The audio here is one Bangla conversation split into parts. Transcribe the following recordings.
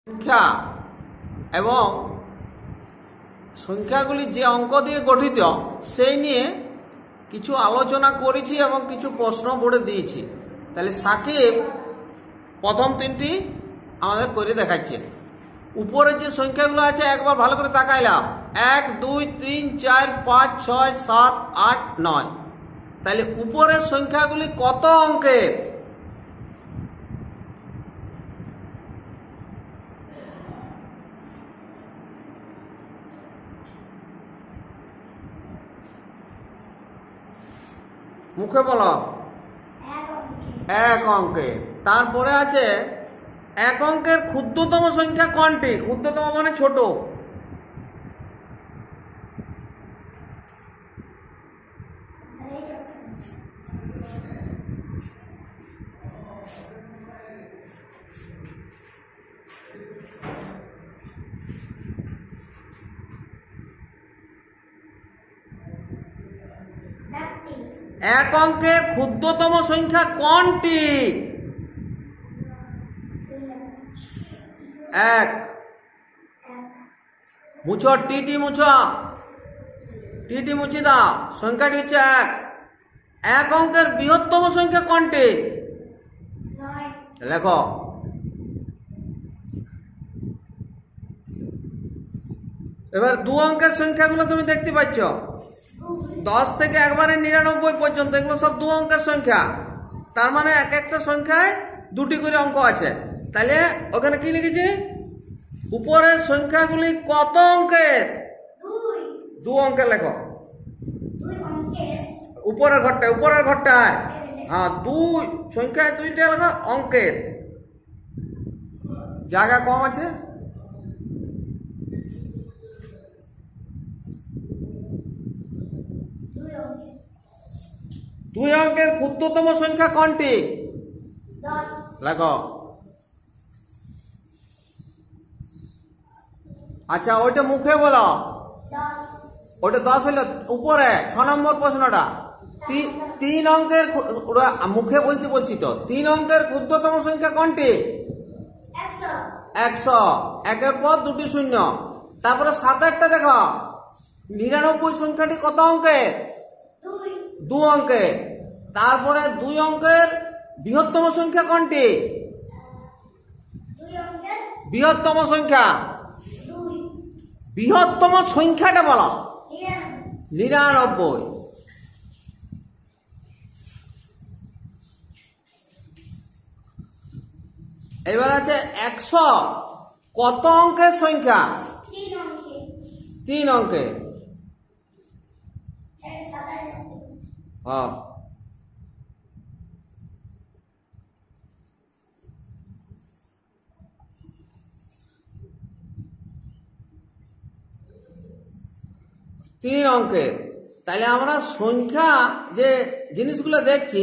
সংখ্যা এবং সংখ্যাগুলি যে অঙ্ক দিয়ে গঠিত সেই নিয়ে কিছু আলোচনা করেছি এবং কিছু প্রশ্ন বোর্ডে দিয়েছি। তাহলে সাকিব প্রথম তিনটি আমাদের করে দেখাচ্ছে। উপরে যে সংখ্যাগুলো আছে একবার ভালো করে তাকাইলাম, 1 2 3 4 5 6 7 8 9। তাহলে উপরের সংখ্যাগুলি কত অঙ্কের? মুখে বলো। এক অঙ্কের। তারপরে আছে এক অঙ্কের ক্ষুদ্রতম সংখ্যা কোনটি? ক্ষুদ্রতম মানে ছোট। এক অঙ্কের ক্ষুদ্রতম সংখ্যা কোনটি? এক। মুছো, টিটি মুছো, টিটি মুছি দাও। সংখ্যাটি হচ্ছে এক। এক অঙ্কের বৃহত্তম সংখ্যা কোনটি? লেখো। এবার দু অঙ্কের সংখ্যাগুলো তুমি দেখতে পাচ্ছ, 10 থেকে একবারে 99 পর্যন্ত, এগুলো সব দু অঙ্কের সংখ্যা। তার মানে এক একটা সংখ্যায় দুটি করে অঙ্ক আছে। তাহলে ওখানে কি লিখেছি? উপরের সংখ্যাগুলি কত অঙ্কের? দু অঙ্কের লেখো। উপরের ঘরটায় হ্যাঁ, দুই সংখ্যায় দুইটা লেখো অঙ্কের। জায়গা কম আছে। দুই অঙ্কের ক্ষুদ্রতম সংখ্যা কোনটি? লেখো। আচ্ছা, ওইটা মুখে বলো। ওটা 10 হলো উপরে। 6 নম্বর প্রশ্নটা। তিন অঙ্কের, মুখে বলছি তো। 3 অঙ্কের ক্ষুদ্রতম সংখ্যা কোনটি? 100। একের পর দুটি শূন্য। তারপরে 7-8টা দেখো। 99 সংখ্যাটি কত অঙ্কের? 2 অঙ্কের। তারপরে 2 অঙ্কের বৃহত্তম সংখ্যা কোনটি? বৃহত্তম সংখ্যা। বৃহত্তম সংখ্যাটা বলো। 99। এবার আছে 100 কত অঙ্কের সংখ্যা? 3 অঙ্কের। হ্যাঁ। তিন অঙ্কের। তাহলে আমরা সংখ্যা যে জিনিসগুলো দেখছি,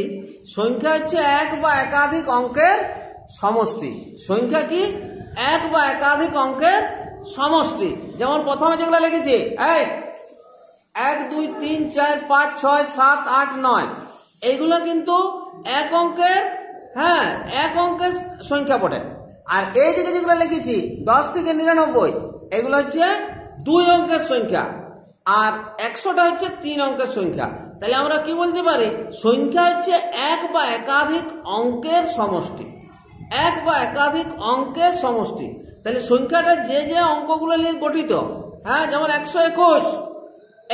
সংখ্যা হচ্ছে এক বা একাধিক অঙ্কের সমষ্টি। সংখ্যা কি? এক বা একাধিক অঙ্কের সমষ্টি। যেমন প্রথমে যেগুলো লিখেছি, 1 2 3 4 5 6 7 8 9, এইগুলো কিন্তু এক অঙ্কের, হ্যাঁ, এক অঙ্কের সংখ্যা পড়ে। আর এইদিকে যেগুলো লিখেছি 10 থেকে 99, এগুলো হচ্ছে 2 অঙ্কের সংখ্যা। আর 100টা হচ্ছে 3 অঙ্কের সংখ্যা। তাহলে আমরা কি বলতে পারি? সংখ্যা হচ্ছে এক বা একাধিক অঙ্কের সমষ্টি। এক বা একাধিক অঙ্কের সমষ্টি। তাহলে সংখ্যাটা যে যে অঙ্কগুলো নিয়ে গঠিত, হ্যাঁ, যেমন 121,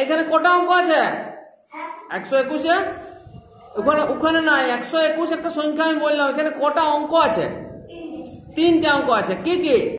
এখানে কটা অঙ্ক আছে? 121-এ ওখানে নাই। 121 একটা সংখ্যা আমি বললাম, এখানে কটা অঙ্ক আছে? 3টে অঙ্ক আছে। কি কি?